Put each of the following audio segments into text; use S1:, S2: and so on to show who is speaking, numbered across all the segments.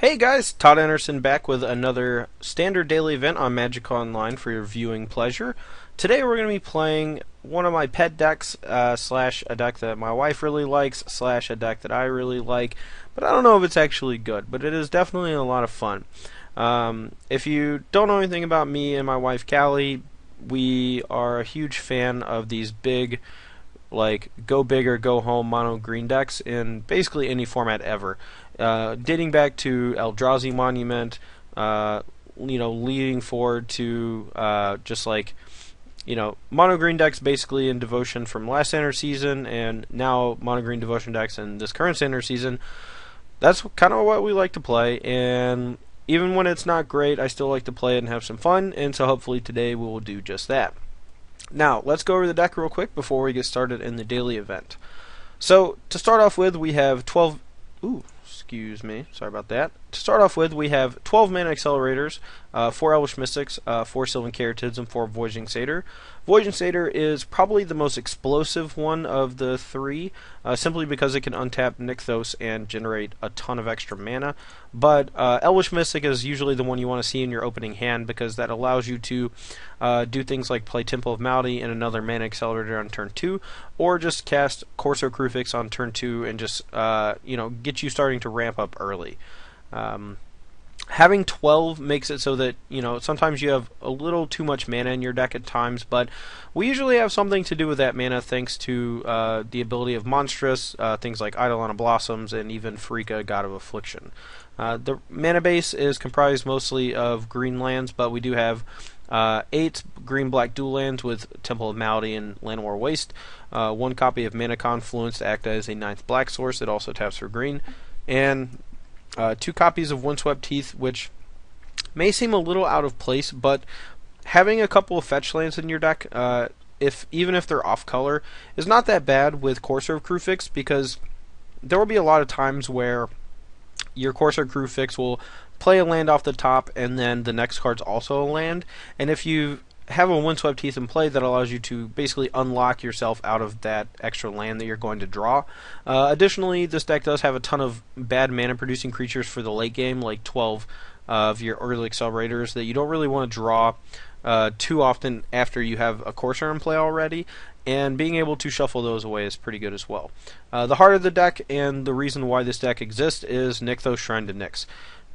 S1: Hey guys, Todd Anderson back with another standard daily event on Magic Online for your viewing pleasure. Today we're going to be playing one of my pet decks, slash a deck that my wife really likes, slash a deck that I really like, but I don't know if it's actually good, but it is definitely a lot of fun. If you don't know anything about me and my wife Callie, we are a huge fan of these big, like, go big or go home mono green decks in basically any format ever. Dating back to Eldrazi Monument, leading forward to just like, mono green decks basically in Devotion from last Standard season, and now mono green Devotion decks in this current Standard season. That's kind of what we like to play, and even when it's not great, I still like to play it and have some fun, and so hopefully today we will do just that. Now, let's go over the deck real quick before we get started in the daily event. So, to start off with, we have 12... Excuse me, sorry about that. To start off with, we have 12 mana accelerators, 4 Elvish Mystics, 4 Sylvan Carrotids, and 4 Voyaging Satyr. Voyaging Satyr is probably the most explosive one of the three, simply because it can untap Nykthos and generate a ton of extra mana. But Elvish Mystic is usually the one you want to see in your opening hand, because that allows you to do things like play Temple of Malady and another mana accelerator on turn 2, or just cast Corso Crucifix on turn 2 and just get you starting to ramp up early. Having 12 makes it so that, sometimes you have a little too much mana in your deck at times, but we usually have something to do with that mana thanks to the ability of Monstrous, things like Eidolon of Blossoms, and even Pharika, God of Affliction. The mana base is comprised mostly of green lands, but we do have 8 green-black dual lands with Temple of Malady and Llanowar Waste, 1 copy of Mana Confluence to act as a 9th black source. It also taps for green, and 2 copies of Windswept Heath, which may seem a little out of place, but having a couple of fetch lands in your deck, even if they're off color, is not that bad with Corsair Crucifix, because there will be a lot of times where your Corsair Crucifix will play a land off the top, and then the next card's also a land, and if you have a Windswept Heath in play, that allows you to basically unlock yourself out of that extra land that you're going to draw. Additionally, this deck does have a ton of bad mana producing creatures for the late game, like 12 of your early accelerators that you don't really want to draw too often after you have a Corsair in play already, and being able to shuffle those away is pretty good as well. The heart of the deck, and the reason why this deck exists, is Nykthos Shrine to Nyx.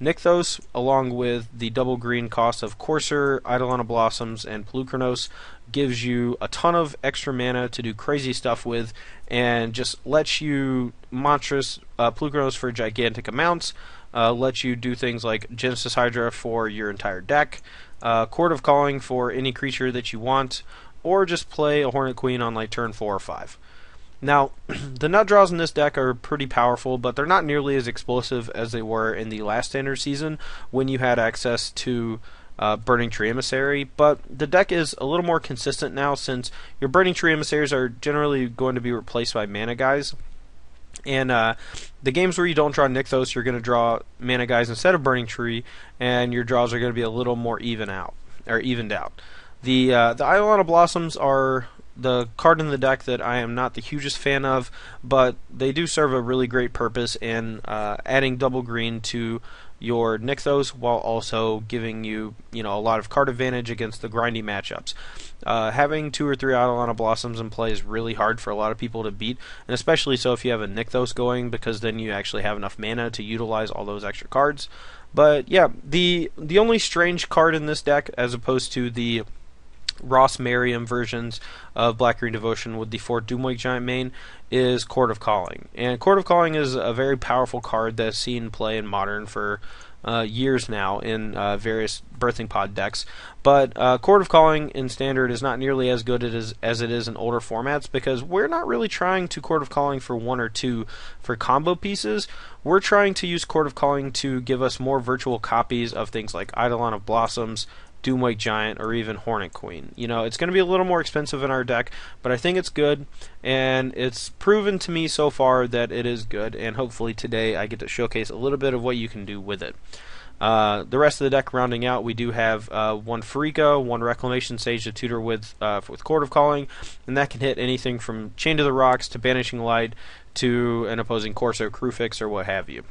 S1: Nykthos, along with the double green cost of Corsair, Eidolon of Blossoms, and Polukranos, gives you a ton of extra mana to do crazy stuff with, and just lets you monstrous Polukranos for gigantic amounts, lets you do things like Genesis Hydra for your entire deck, Court of Calling for any creature that you want, or just play a Hornet Queen on like turn 4 or 5. Now, the nut draws in this deck are pretty powerful, but they're not nearly as explosive as they were in the last Standard season when you had access to Burning Tree Emissary, but the deck is a little more consistent now, since your Burning Tree Emissaries are generally going to be replaced by Mana Guys. And the games where you don't draw Nykthos, you're going to draw Mana Guys instead of Burning Tree, and your draws are going to be a little more evened out. The Eidolon of Blossoms are the card in the deck that I am not the hugest fan of, but they do serve a really great purpose in adding double green to your Nykthos, while also giving you, a lot of card advantage against the grindy matchups. Having 2 or 3 Eidolon of Blossoms in play is really hard for a lot of people to beat, and especially so if you have a Nykthos going, because then you actually have enough mana to utilize all those extra cards. But yeah, the only strange card in this deck, as opposed to the Ross Merriam versions of Black Green Devotion with the 4 Doomwake Giant main, is Court of Calling. And Court of Calling is a very powerful card that's seen play in Modern for years now in various Birthing Pod decks. But Court of Calling in Standard is not nearly as good as it is in older formats, because we're not really trying to Court of Calling for 1 or 2 for combo pieces. We're trying to use Court of Calling to give us more virtual copies of things like Eidolon of Blossoms, Doomwake Giant, or even Hornet Queen. It's going to be a little more expensive in our deck, but I think it's good, and it's proven to me so far that it is good, and hopefully today I get to showcase a little bit of what you can do with it. The rest of the deck rounding out, we do have 1 Pharika, 1 Reclamation Sage to tutor with Court of Calling, and that can hit anything from Chain to the Rocks to Banishing Light to an opposing Corsair Crucifix or what have you.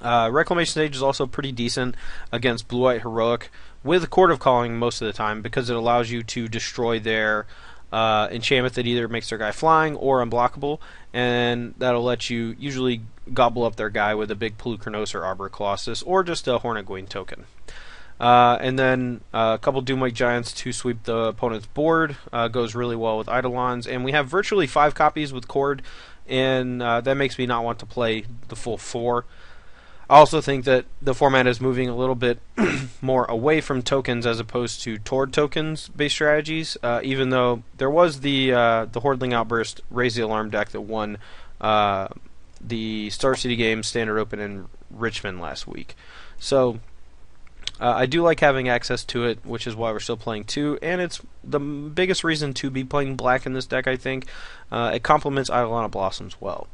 S1: Reclamation Sage is also pretty decent against Blue-White Heroic with Chord of Calling most of the time because it allows you to destroy their enchantment that either makes their guy flying or unblockable, and that'll let you usually gobble up their guy with a big Pelucranos or Arbor Colossus or just a Hornet Gwyn token. And then a couple Doomwake Giants to sweep the opponent's board goes really well with Eidolons, and we have virtually 5 copies with Chord, and that makes me not want to play the full 4. I also think that the format is moving a little bit more away from tokens as opposed to Tord tokens based strategies. Even though there was the Hordling Outburst Raise the Alarm deck that won the StarCityGames Standard Open in Richmond last week. So I do like having access to it, which is why we're still playing 2, and it's the biggest reason to be playing black in this deck, I think. It complements Eidolon Blossoms well.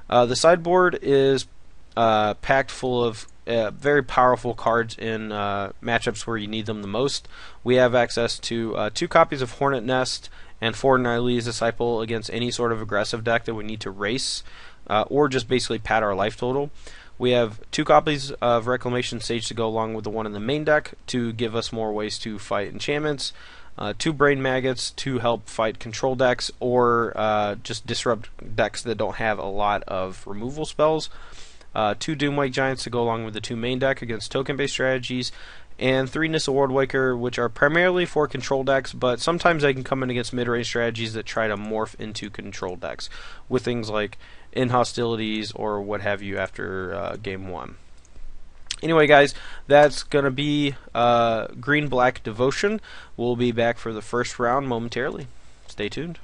S1: The sideboard is packed full of very powerful cards in matchups where you need them the most. We have access to 2 copies of Hornet Nest and 4 Nylee's Disciple against any sort of aggressive deck that we need to race or just basically pad our life total. We have 2 copies of Reclamation Sage to go along with the one in the main deck to give us more ways to fight enchantments. 2 Brain Maggots to help fight control decks or just disrupt decks that don't have a lot of removal spells. 2 Doomwake Giants to go along with the 2 main deck against token-based strategies, and 3 Nissa Wardwaker, which are primarily for control decks, but sometimes they can come in against mid-range strategies that try to morph into control decks with things like Inhostilities or what have you after Game 1. Anyway, guys, that's going to be Green-Black Devotion. We'll be back for the first round momentarily. Stay tuned.